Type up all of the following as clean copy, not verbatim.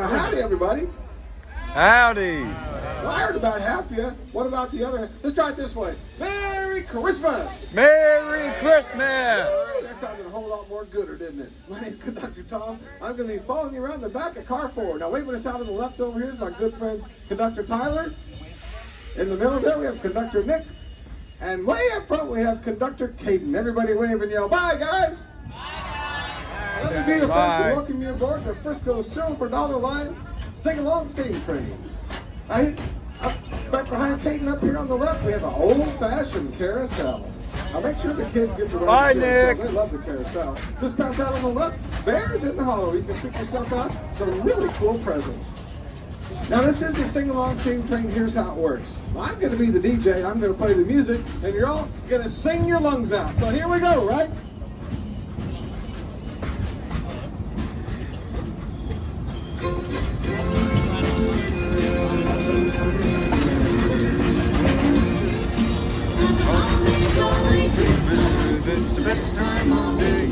Howdy, everybody. Howdy. Well, I heard about half of you. What about the other half? Let's try it this way. Merry Christmas. Merry Christmas. That sounded a whole lot more gooder, didn't it? My name's Conductor Tom. I'm going to be following you around the back of car 4. Now, waving us out on the left over here is my good friend, Conductor Tyler. In the middle there, we have Conductor Nick. And way up front, we have Conductor Caden. Everybody wave and yell, bye, guys. Let me be the first to welcome you aboard the Frisco Silver Dollar Line Sing-Along Steam Train. Back behind Caden up here on the left, we have an old-fashioned carousel. Now make sure the kids get to ride the carousel. They love the carousel. Just past out on the left, bears in the hollow. You can pick yourself out some really cool presents. Now this is a sing-along steam train. Here's how it works. I'm going to be the DJ. I'm going to play the music, and you're all going to sing your lungs out. So here we go, right? It's the best time of day.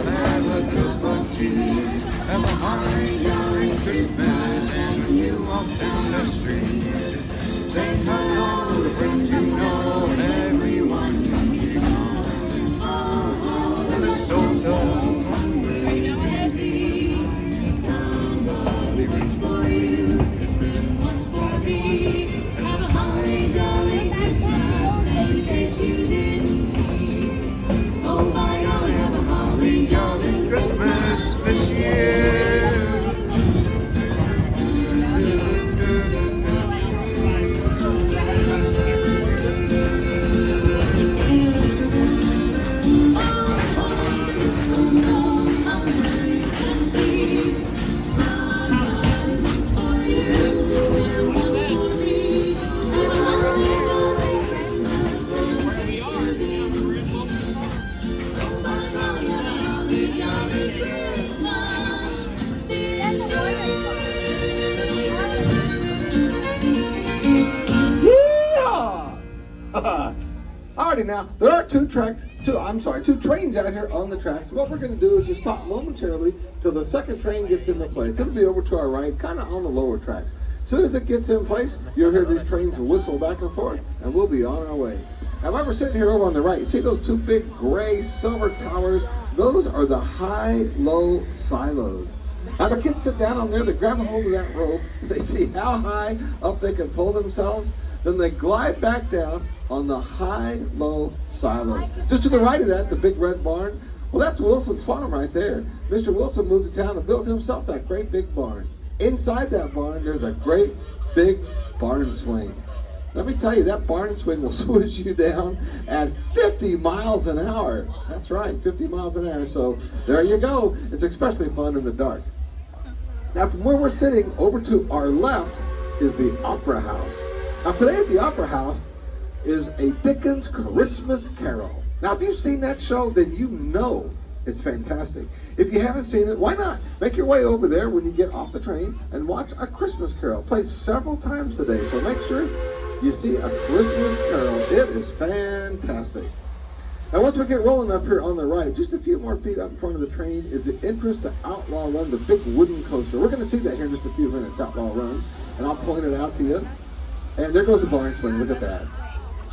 Have a cup of tea. Have a holly jolly Christmas. And when you walk down the street, say hello to friends you know and everyone you know. And the soul somebody roots for you. Listen once for me. Have a holly jolly Christmas. Jolly Christmas this year. Alrighty, now there are two trains out here on the tracks. So what we're going to do is just stop momentarily till the second train gets into place. It'll be over to our right, kind of on the lower tracks. As soon as it gets in place, you'll hear these trains whistle back and forth, and we'll be on our way. Now, while we're sitting here over on the right, you see those two big gray silver towers? Those are the high-low silos. Now the kids sit down on there, they grab a hold of that rope, they see how high up they can pull themselves, then they glide back down on the high-low silos. Just to the right of that, the big red barn, well, that's Wilson's farm right there. Mr. Wilson moved to town and built himself that great big barn. Inside that barn, there's a great big barn swing. Let me tell you, that barn swing will swoosh you down at 50 miles an hour. That's right, 50 miles an hour. So there you go. It's especially fun in the dark. Now, from where we're sitting, over to our left is the Opera House. Now, today at the Opera House is a Dickens Christmas Carol. Now, if you've seen that show, then you know it's fantastic. If you haven't seen it, why not? Make your way over there when you get off the train and watch A Christmas Carol. Played several times today, so make sure you see A Christmas Carol. It is fantastic. Now, once we get rolling up here on the right, just a few more feet up in front of the train is the entrance to Outlaw Run, the big wooden coaster. We're going to see that here in just a few minutes, Outlaw Run, and I'll point it out to you. And there goes the barn swing. Look at that.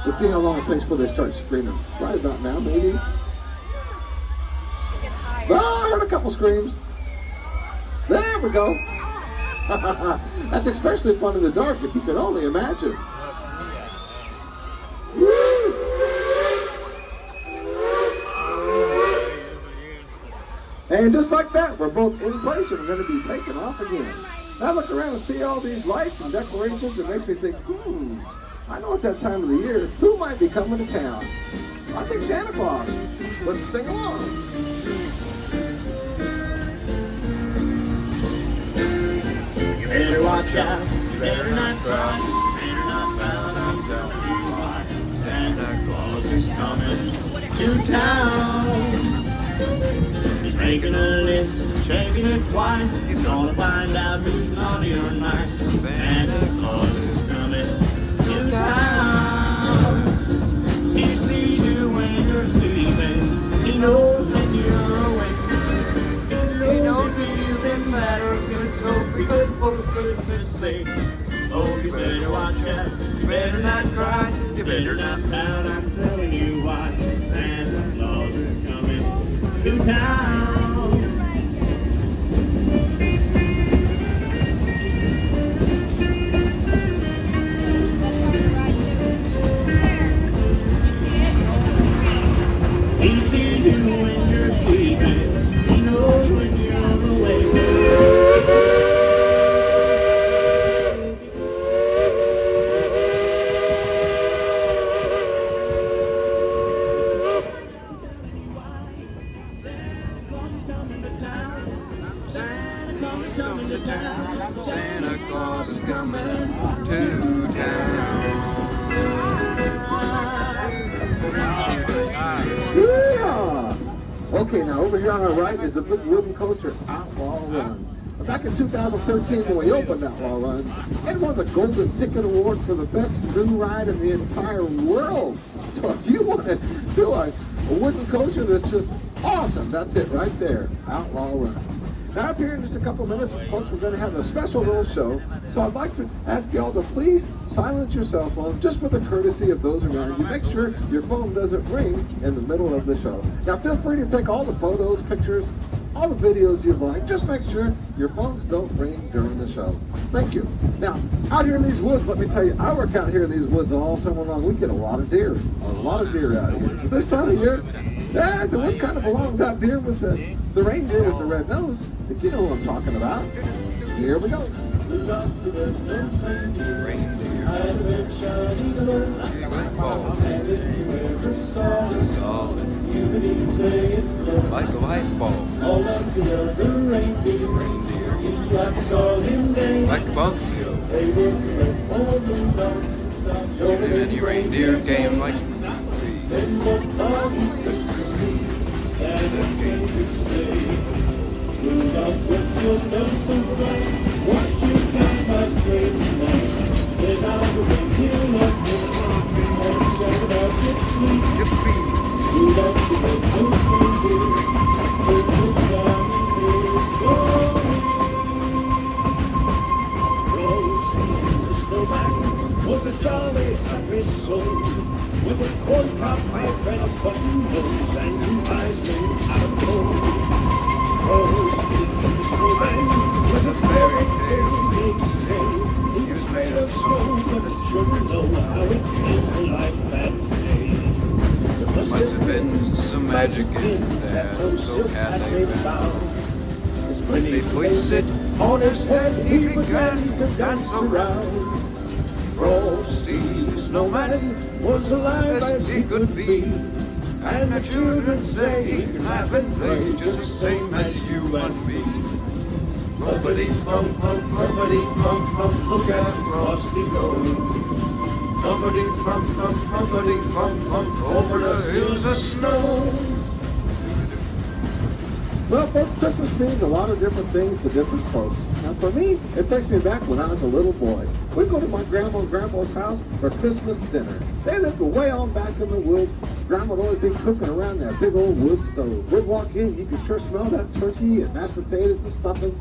Let's see how long it takes before they start screaming. Right about now, maybe. Oh, I heard a couple screams. There we go. That's especially fun in the dark, if you can only imagine. Woo! And just like that, we're both in place and we're going to be taking off again. Now I look around and see all these lights and decorations. It makes me think, I know it's that time of the year. Who might be coming to town? I think Santa Claus. Let's sing along. You better watch out, you better not cry, you better not pout, I'm telling you why. Santa Claus is coming to town. He's making a list and checking it twice. He's gonna find out who's naughty or nice. Santa Claus is coming to town. He sees you when you're sleeping. He knows when you're awake. be good for goodness sake. Oh, you better watch out, you better not cry, you better not pout, I'm telling you why. Santa Claus is coming to town. He sees you when you're sleeping, he knows when you're on the way. Santa Claus is coming to town. Yeah. Okay, now over here on our right is the big wooden coaster, Outlaw Run. Back in 2013 when we opened Outlaw Run, it won the Golden Ticket Award for the best new ride in the entire world. So if you want to do a wooden coaster that's just awesome, that's it right there, Outlaw Run. Now up here in just a couple minutes, folks, we're going to have a special little show. So I'd like to ask y'all to please silence your cell phones just for the courtesy of those around you. Make sure your phone doesn't ring in the middle of the show. Now feel free to take all the photos, pictures, all the videos you like. Just make sure your phones don't ring during the show. Thank you. Now, out here in these woods, let me tell you, I work out here in these woods all summer long. We get a lot of deer out here. But this time of year, yeah, the woods kind of belongs out there with the reindeer with the red nose. If you know what I'm talking about. Here we go. Reindeer. Solid. Like a light bulb. Reindeer. Like a bumpkin. Even any reindeer came like was a jolly happy soul with a corn cob pipe and a button nose and two eyes made out of gold. Oh, Steve the snowman was a fairy tale big say. He was made of snow, but the children know how it came to life that day. There must have been some magic in that so cat they found. When they placed it on his head, he began to dance around. Frosty the Snowman was alive as he could be, and the children say he can laugh and play just the same as you and me. Bumpity bump bump, bumpity bump bump, look at Frosty go. Bumpity bump bump, bumpity bump bump, over the hills of snow. Well, folks, Christmas means a lot of different things to different folks. Now, for me, it takes me back when I was a little boy. We'd go to my grandma and grandpa's house for Christmas dinner. They lived way on back in the woods. Grandma would always be cooking around that big old wood stove. We'd walk in, you could sure smell that turkey and mashed potatoes and stuffings.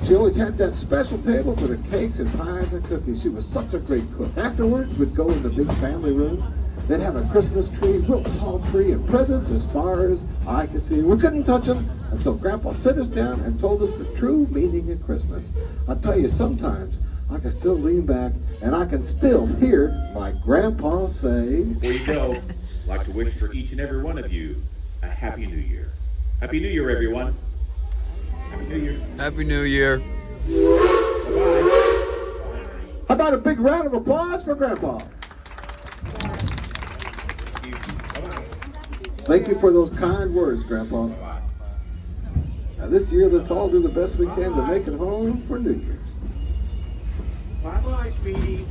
She always had that special table for the cakes and pies and cookies. She was such a great cook. Afterwards, we'd go in the big family room. They'd have a Christmas tree, real tall tree, and presents as far as I could see. We couldn't touch them until Grandpa set us down and told us the true meaning of Christmas. I'll tell you, sometimes I can still lean back and I can still hear my grandpa say, Before you go, I'd like to wish for each and every one of you a Happy New Year. Happy New Year, everyone. Happy New Year. Happy New Year. Bye-bye. how about a big round of applause for Grandpa? Thank you for those kind words, Grandpa. Now this year, let's all do the best we can to make it home for New Year's. Bye-bye, sweetie.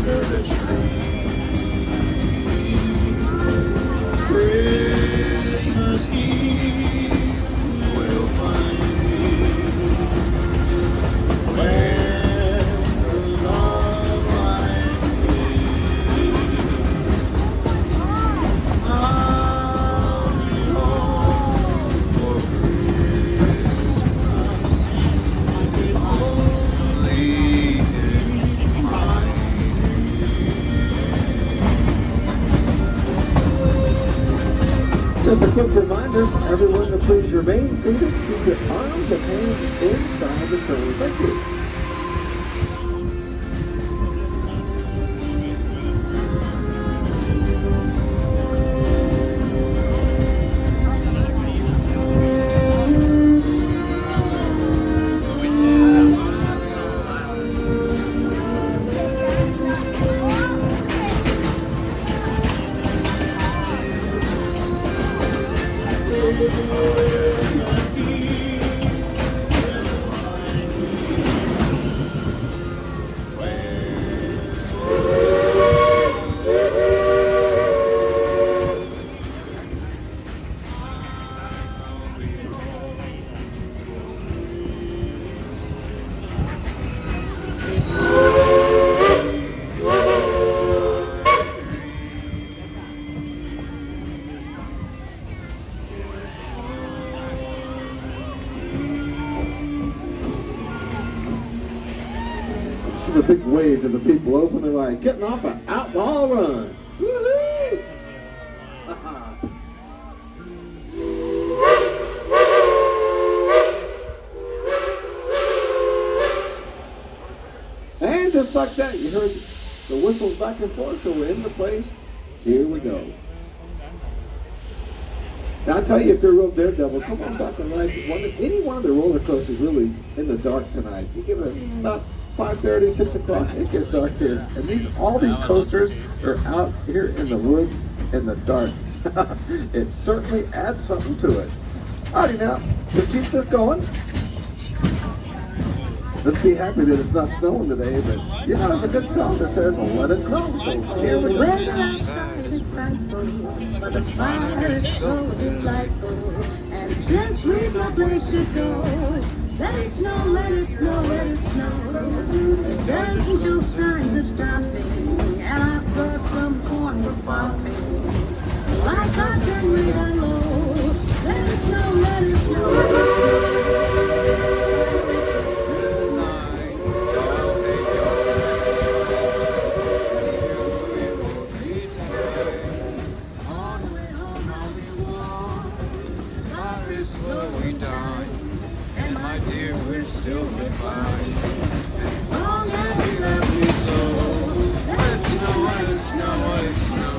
Under the tree. Just a quick reminder for everyone to please remain seated. Keep your arms and hands inside the train. Thank you. A big wave to the people opening the ride, getting off an Outlaw Run. Woohoo! And just like that, you heard the whistles back and forth, so we're in the place. Here we go. Now I tell you, if you're a real daredevil, come on back and ride any one of the roller coasters really in the dark tonight. You give it about 5:30, 6 o'clock, it gets dark here. And all these coasters are out here in the woods in the dark. It certainly adds something to it. Alrighty now, let's keep this going. Let's be happy that it's not snowing today, but you know, there's a good song that says, let it snow. So here we go. But the fire is so delightful, and since we've no place to go, let it snow, let it snow, let it snow. It doesn't show signs of stopping, and I've got some corn for popping. Like I can read a low, let it snow, let it snow. Slowing down, and my dear, we're still goodbye. As long as you love me so, let it snow, let it snow, let it snow.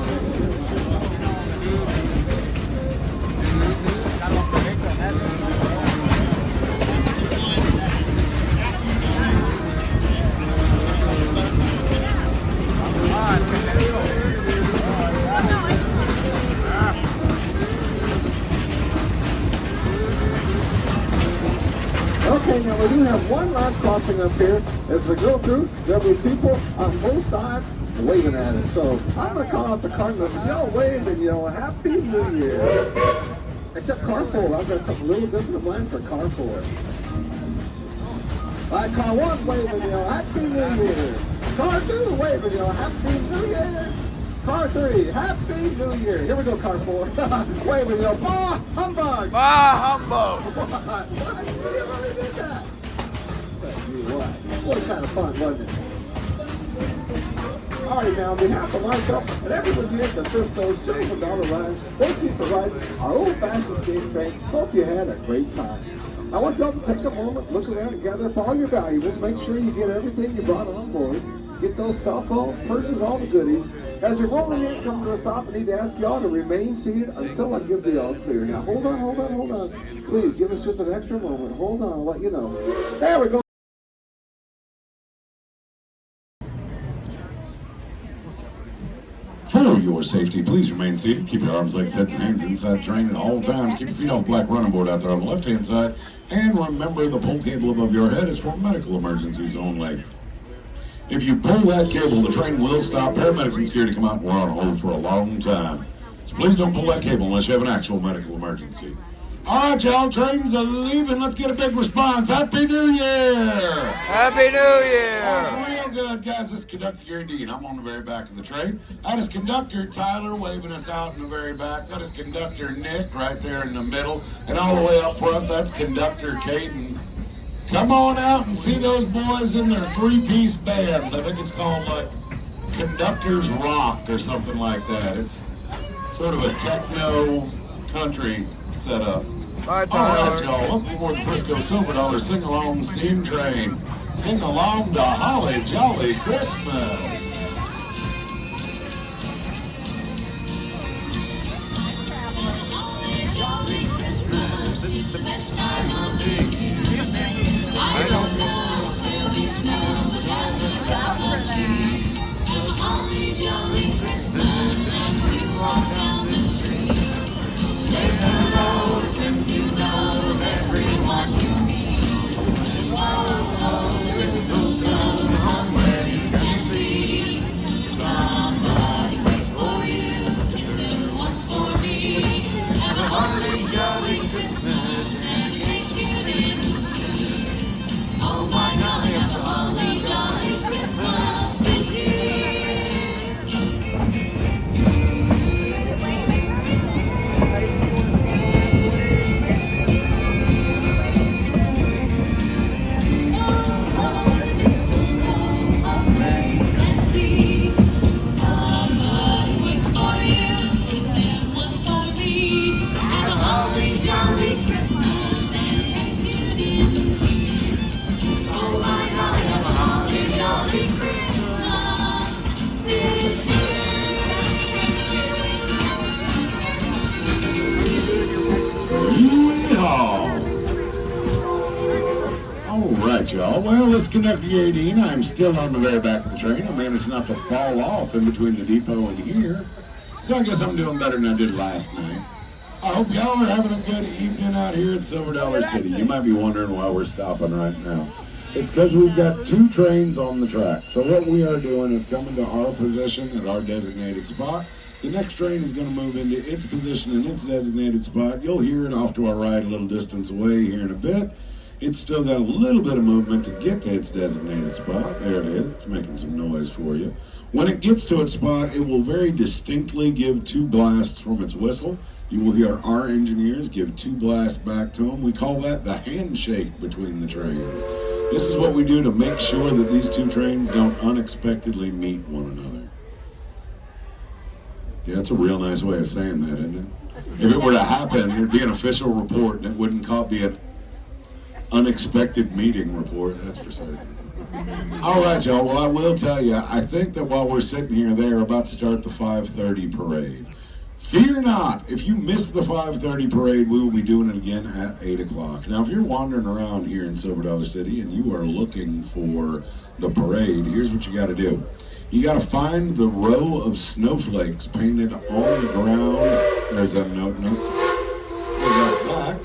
Okay, now we do have one last crossing up here. As we go through, there'll be people on both sides waving at us. So I'm going to call out the car numbers. Y'all wave and yell, Happy New Year. Except car 4. I've got something a little different in mind for car 4. All right, car 1, wave and yell, Happy New Year. Car 2, wave and yell, Happy New Year. Car 3, Happy New Year. Here we go, car 4. Wave and yell, Bah Humbug. Bah humbug! What? You really did that? Tell you what kind of fun, wasn't it? All right, now, on behalf of myself and everyone here at the Frisco's Silver Dollar Ride, thank you for riding our old-fashioned skate train. Hope you had a great time. I want y'all to take a moment, look around and gather up all your valuables. Make sure you get everything you brought on board. Get those cell phones, purses, all the goodies. As you're rolling in, come to a stop, I need to ask y'all to remain seated until I give the all clear. Now, hold on. Please, give us just an extra moment. Hold on, I'll let you know. There we go. For your safety, please remain seated. Keep your arms, legs, heads, and hands inside the train at all times. Keep your feet off the black running board out there on the left-hand side. And remember, the pull cable above your head is for medical emergencies only. If you pull that cable, the train will stop. Paramedics and security come out and we're on hold for a long time. So please don't pull that cable unless you have an actual medical emergency. All right, y'all, trains are leaving. Let's get a big response. Happy New Year! Happy New Year! That's real good, guys. This is Conductor Gary Dean. I'm on the very back of the train. That is Conductor Tyler waving us out in the very back. That is Conductor Nick right there in the middle. And all the way up front, that's Conductor Caden. Come on out and see those boys in their three-piece band. I think it's called like Conductors Rock or something like that. It's sort of a techno country set up. Bye, All right, Tyler. y'all. Welcome aboard the Frisco Silver Dollar Sing Along Steam Train. Sing along to Holly Jolly Christmas. I don't know if there'll be snow, but I want you. A holly jolly Christmas, and you walk down the street. Say hello to friends you know, and everyone you meet. Whoa, mistletoe hung where you can see. Somebody waits for you, kissing once for me. Have a holly jolly Christmas, and in case you didn't. Oh my God, have a holly jolly Christmas this year. Somebody waits for you, kissing once for me. Have a holly jolly Christmas, and in case you didn't hear. Oh my God, have a holly jolly Christmas this year. Yeehaw! All right, y'all. Well, it's Conductor 18. I'm still on the very back of the train. I managed not to fall off in between the depot and here. So I guess I'm doing better than I did last night. I hope y'all are having a good evening out here at Silver Dollar City. You might be wondering why we're stopping right now. It's because we've got 2 trains on the track. So what we are doing is coming to our position at our designated spot. The next train is going to move into its position in its designated spot. You'll hear it off to our right a little distance away here in a bit. It's still got a little bit of movement to get to its designated spot. There it is. It's making some noise for you. When it gets to its spot, it will very distinctly give 2 blasts from its whistle. You will hear our engineers give 2 blasts back to them. We call that the handshake between the trains. This is what we do to make sure that these 2 trains don't unexpectedly meet one another. Yeah, that's a real nice way of saying that, isn't it? If it were to happen, it'd be an official report, and it wouldn't be an unexpected meeting report, that's for certain. All right, y'all. Well, I will tell you, I think that while we're sitting here, they're about to start the 5:30 parade. Fear not, if you miss the 5:30 parade, we will be doing it again at 8 o'clock. Now, if you're wandering around here in Silver Dollar City and you are looking for the parade, here's what you got to do. You got to find the row of snowflakes painted on the ground. There's that noteness. There's that black.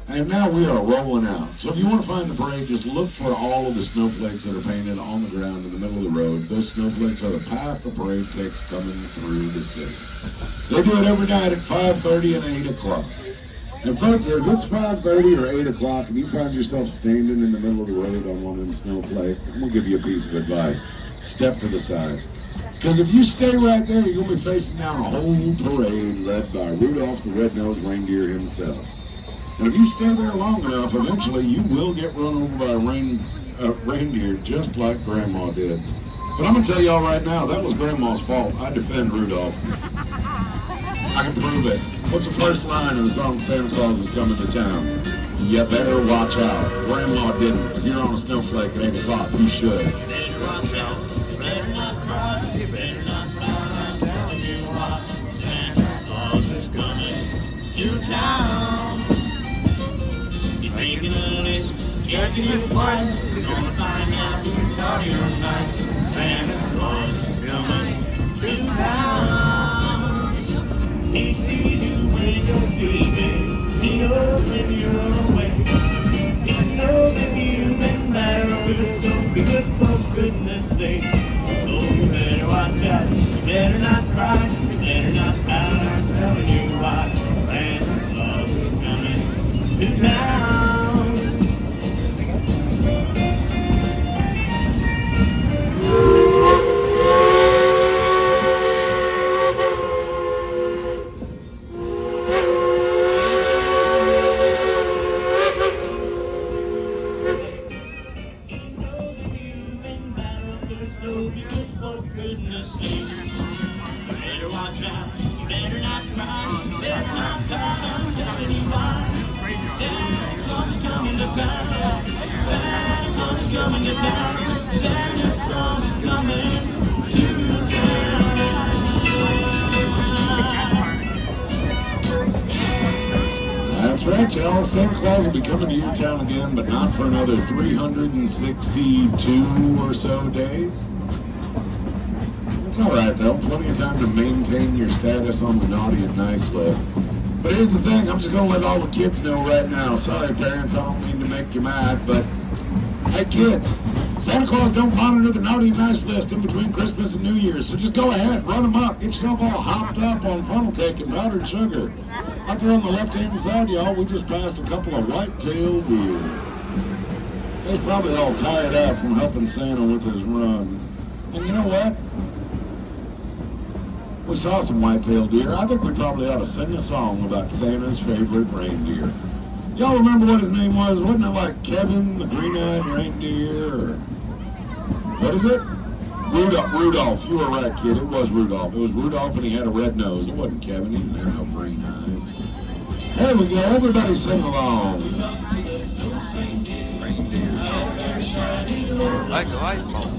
And now we are rolling out. So if you want to find the parade, just look for all of the snowflakes that are painted on the ground in the middle of the road. Those snowflakes are the path the parade takes coming through the city. They do it every night at 5:30 and 8 o'clock. And folks, if it's 5:30 or 8 o'clock and you find yourself standing in the middle of the road on one of them snowflakes, I'm going to give you a piece of advice. Step to the side. Because if you stay right there, you're going to be facing down a whole parade led by Rudolph the Red-Nosed Reindeer himself. And if you stay there long enough, eventually you will get run over by a reindeer just like Grandma did. But I'm going to tell y'all right now, that was Grandma's fault. I defend Rudolph. I can prove it. What's the first line of the song Santa Claus is Coming to Town? You better watch out. Grandma didn't. If you're on a snowflake at 8 o'clock, you should. Better watch out. You better not cry. You better not cry. I'm telling you what. Santa Claus is coming to town. He's making a list, checking it twice. He's gonna find out who's naughty or nice. Santa Claus is coming to town. He sees you when you're sleeping. He knows when you're awake. He knows if you've been bad with so good for goodness sake. Oh, you better watch out. You better not cry. You better not pout. I'm telling you why. Santa Claus is coming to town. So good for goodness sake. You better watch out. better not cry, better not cry, I'm telling you why. Santa Claus is coming to town. Santa Claus is coming to town. Santa Claus is coming to town. That's right, y'all. Santa Claus will be coming to your town again, but not for another 362 or so days. It's all right, though. Plenty of time to maintain your status on the naughty and nice list. But here's the thing. I'm just going to let all the kids know right now. Sorry, parents. I don't mean to make you mad, but hey, kids, Santa Claus don't monitor the naughty and nice list in between Christmas and New Year's. So just go ahead, run them up. Get yourself all hopped up on funnel cake and powdered sugar. Out there on the left-hand side, y'all, we just passed a couple of white-tailed deer. They're probably all tired out from helping Santa with his run. And you know what? We saw some white-tailed deer. I think we probably ought to sing a song about Santa's favorite reindeer. Y'all remember what his name was? Wasn't it like Kevin, the green-eyed reindeer? Or what is it? Rudolph. Rudolph. You were right, kid. It was Rudolph. It was Rudolph, and he had a red nose. It wasn't Kevin. He didn't have no green eyes. There we go. Everybody sing along. Like a light bulb.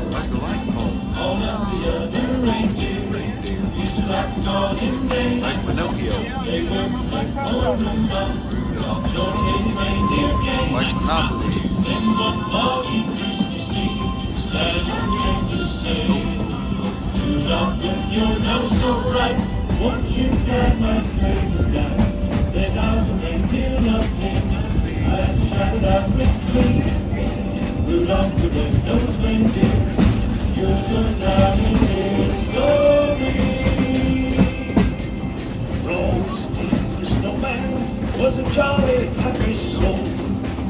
Like a light bulb. Like Pinocchio. Like Monopoly. Your nose so bright, won't you drive my sleigh down? Then I'll reindeer nothing. Eyes shut up with me. Rudolph the red-nosed reindeer, you're the naughty story. Frosty the snowman was a jolly, happy soul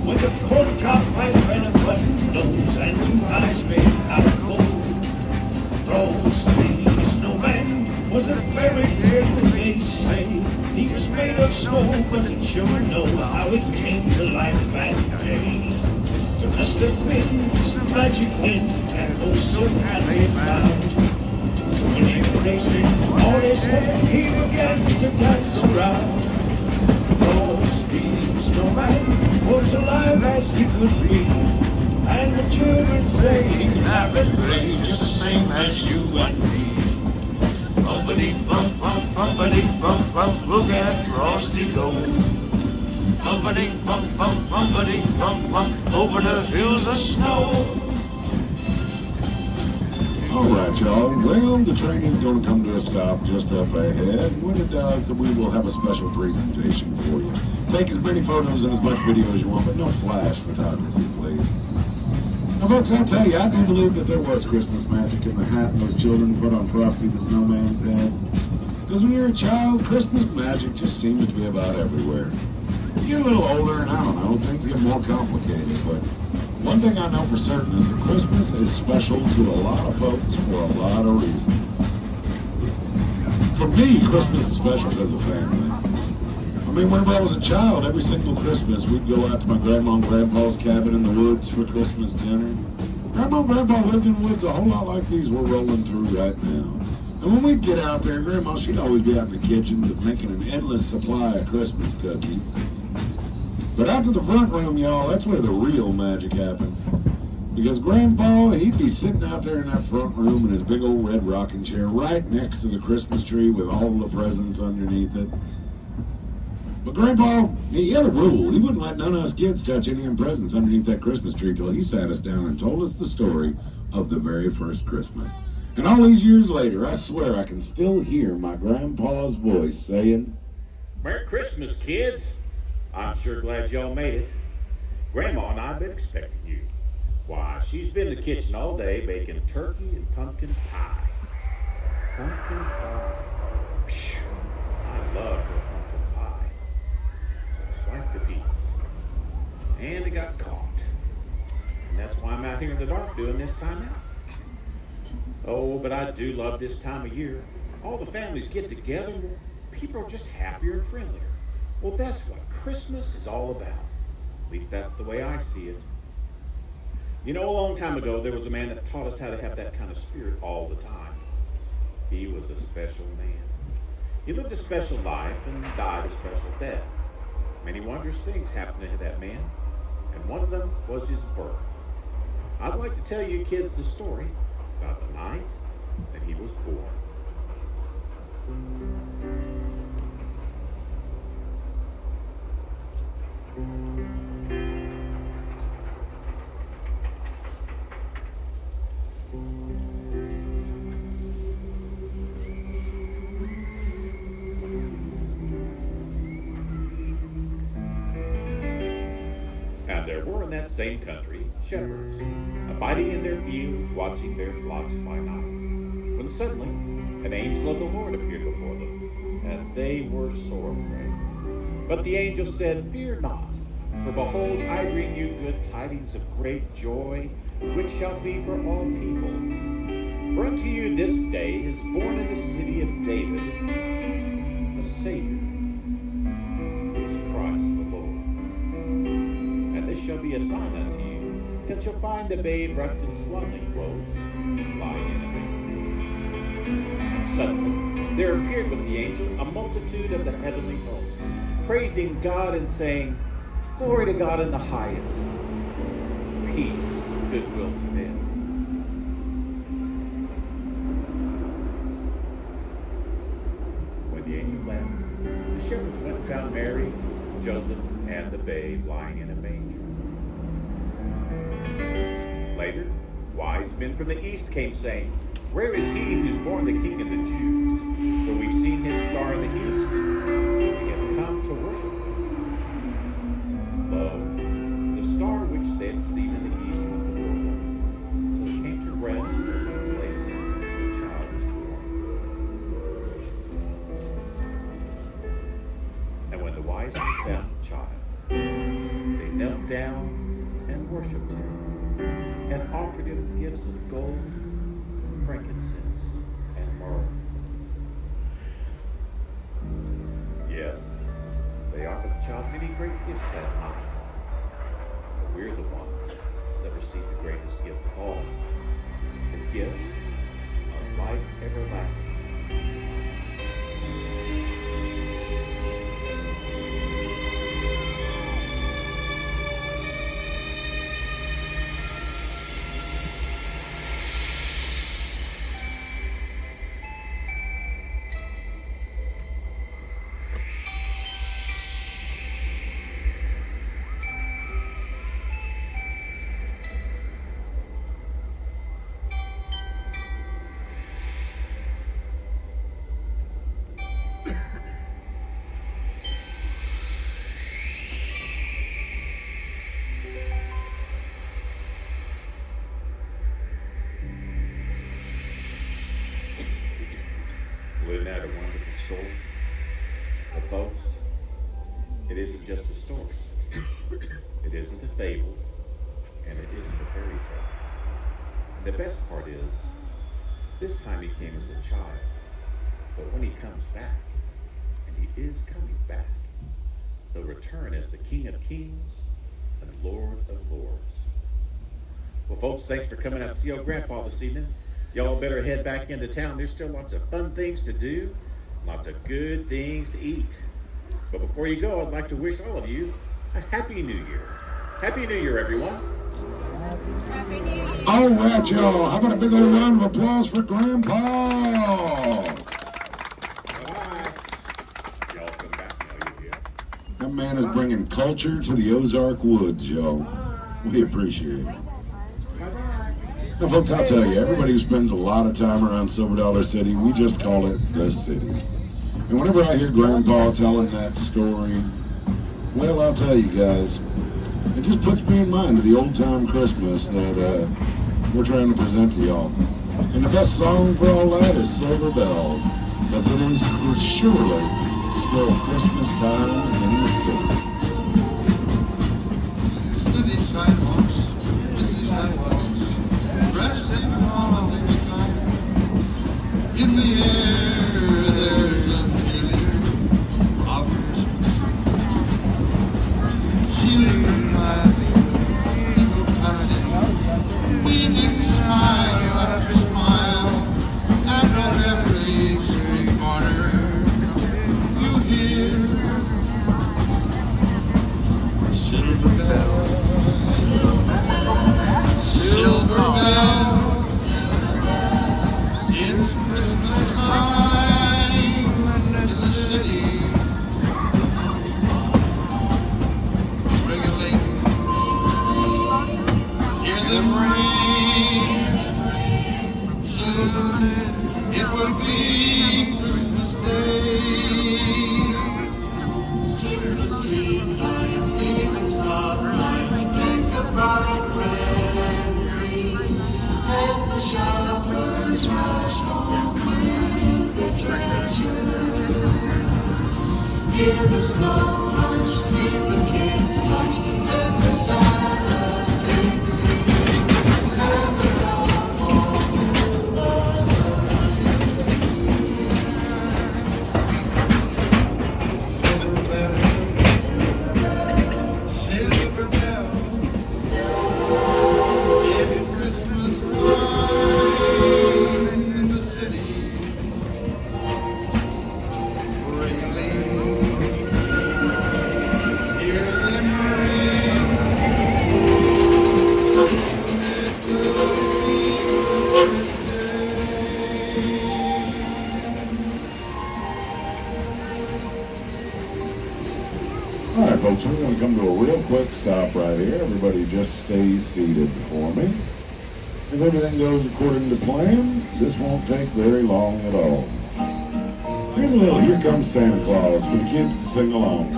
with a corncob pipe and a button nose and 2 eyes made out of gold. Frosty the snowman was a very dear, they say. He was made of snow, but the children know how it came to life that day. There must have been some magic wind and those silk had they found. So when he raised it on his head, he began to dance around. Frosty the snowman was alive as he could be, and the children say he can have it play just the same as you and me. Bumpity bump bump, bumpity bump bump, look at Frosty go. Bumpity bump bump, bumpity bump bump, over the hills of snow. All right, y'all. Well, the train is going to come to a stop just up ahead. When it does, we will have a special presentation for you. Take as many photos and as much video as you want, but no flash photography, please. Now, folks, I'll tell you, I do believe that there was Christmas magic in the hat those children put on Frosty the Snowman's head. Because when you're a child, Christmas magic just seems to be about everywhere. You get a little older, and I don't know, things get more complicated, but one thing I know for certain is that Christmas is special to a lot of folks for a lot of reasons. For me, Christmas is special because of family. I mean, whenever I was a child, every single Christmas, we'd go out to my grandma and grandpa's cabin in the woods for Christmas dinner. Grandma and grandpa lived in woods a whole lot like these we're rolling through right now. And when we'd get out there, Grandma, she'd always be out in the kitchen making an endless supply of Christmas cookies. But out to the front room, y'all, that's where the real magic happened. Because Grandpa, he'd be sitting out there in that front room in his big old red rocking chair right next to the Christmas tree with all the presents underneath it. But Grandpa, he had a rule. He wouldn't let none of us kids touch any of the presents underneath that Christmas tree till he sat us down and told us the story of the very first Christmas. And all these years later, I swear I can still hear my grandpa's voice saying, Merry Christmas, kids. I'm sure glad y'all made it. Grandma and I have been expecting you. Why, she's been in the kitchen all day baking turkey and pumpkin pie. Pumpkin pie. Phew, I love her pumpkin pie. So I swiped the piece. And it got caught. And that's why I'm out here in the dark doing this time out. Oh, but I do love this time of year. All the families get together and people are just happier and friendlier. Well, that's what Christmas is all about. At least that's the way I see it. You know, a long time ago, there was a man that taught us how to have that kind of spirit all the time. He was a special man. He lived a special life and died a special death. Many wondrous things happened to that man, and one of them was his birth. I'd like to tell you kids the story about the night that he was born. And there were in that same country shepherds, abiding in their fields, watching their flocks by night. When suddenly an angel of the Lord appeared before them, and they were sore afraid. But the angel said, "Fear not, for behold, I bring you good tidings of great joy, which shall be for all people. For unto you this day is born in the city of David a Savior, who is Christ the Lord. And this shall be a sign unto you, that you'll find the babe wrapped in swaddling clothes, lying in a manger." And suddenly there appeared with the angel a multitude of the heavenly hosts, praising God and saying, "Glory to God in the highest, peace, goodwill to men." When the angel left, the shepherds went and found Mary, Joseph, and the babe lying in a manger. Later, wise men from the east came saying, "Where is he who's born the King of the Jews? For we've seen his star in the east. We have come to worship him." Lo, the star which they had seen in the east went before them, till it came to rest in the place where the child was born. And when the wise men found the child, they knelt down and worshipped him, and offered him gifts of gold, frankincense, and myrrh. Yes, they offered the child many great gifts that night. But we're the ones that received the greatest gift of all, the gift of life everlasting. Isn't that a wonderful story? But folks, it isn't just a story. It isn't a fable, and it isn't a fairy tale. And the best part is, this time he came as a child. But when he comes back, and he is coming back, he'll return as the King of Kings and Lord of Lords. Well, folks, thanks for coming out to see old Grandpa this evening. Y'all better head back into town. There's still lots of fun things to do, lots of good things to eat. But before you go, I'd like to wish all of you a Happy New Year. Happy New Year, everyone. Happy New Year. All right, y'all. How about a big old round of applause for Grandpa? Bye-bye. Y'all come back now, you hear? That man is bringing culture to the Ozark Woods, y'all. We appreciate it. Now, folks, I'll tell you, everybody who spends a lot of time around Silver Dollar City, we just call it the city. And whenever I hear Grandpa telling that story, well, I'll tell you guys, it just puts me in mind of the old-time Christmas that we're trying to present to y'all. And the best song for all that is Silver Bells, because it is surely still Christmas time in the city. City sidewalks, dressing all the time. In the air, there's a feeling of Christmas. Chilling like little tiny them ring. Soon it will be Christmas Day. Streets of streetlights, evening starlights, pick a bright red green. As the shoppers rush home with the treasures. Hear the snow crunch, see the kids march. This is Santa's big sleigh, and the cowboys are silver bells, every Christmas time in the city. All right, folks, we're going to come to a real quick stop right here. Everybody just stay seated for me. If everything goes according to plan, this won't take very long at all. Here's a little Here Comes Santa Claus for the kids to sing along to,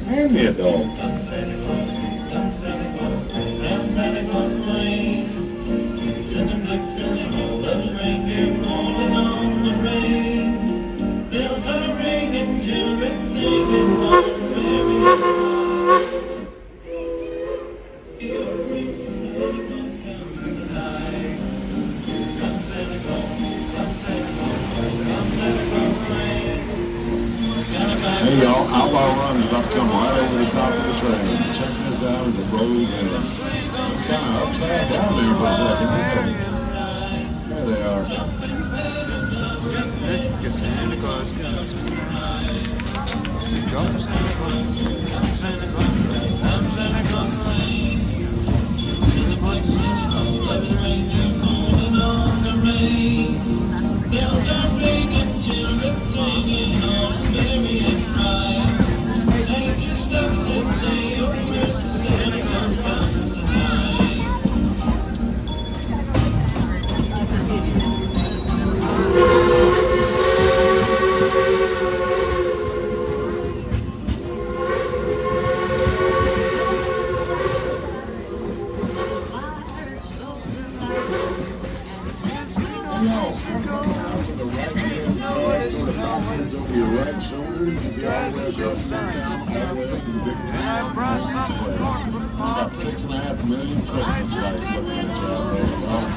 and the adults. Come Santa Claus, come Santa Claus, come Santa Claus lane. Sending big silly all those reindeer all along the range. Bells are ringing, children singing, all is merry. Your Christmas Santa Claus comes tonight. Come Santa Claus, come Santa Claus, come Santa Claus lane. Hey, y'all, Outlaw Run is about to come right over the top of the train. Check this out as it rolls in. Kind of upside down there for a second. There they are. Santa Claus comes tonight. Come Santa Claus, come Santa Claus, come Santa Claus lane. See the boys singing, all of the reindeer rolling on the reins. Bells are ringing, children singing, all is merry and bright. Take your stockings and say your prayers, 'cause Santa Claus comes tonight. Over your right shoulder, you can see all the way across downtown highway to the big display. About 6.5 million Christmas lights looking at you out there.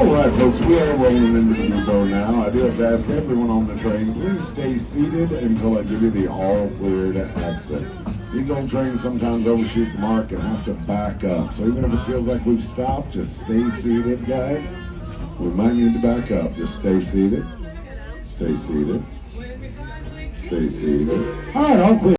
Alright folks, we are rolling into the depot now. I do have to ask everyone on the train, please stay seated until I give you the all clear to exit. These old trains sometimes overshoot the mark and have to back up. So even if it feels like we've stopped, just stay seated, guys. We might need to back up. Just stay seated. Stay seated. Stay seated. Alright, all clear.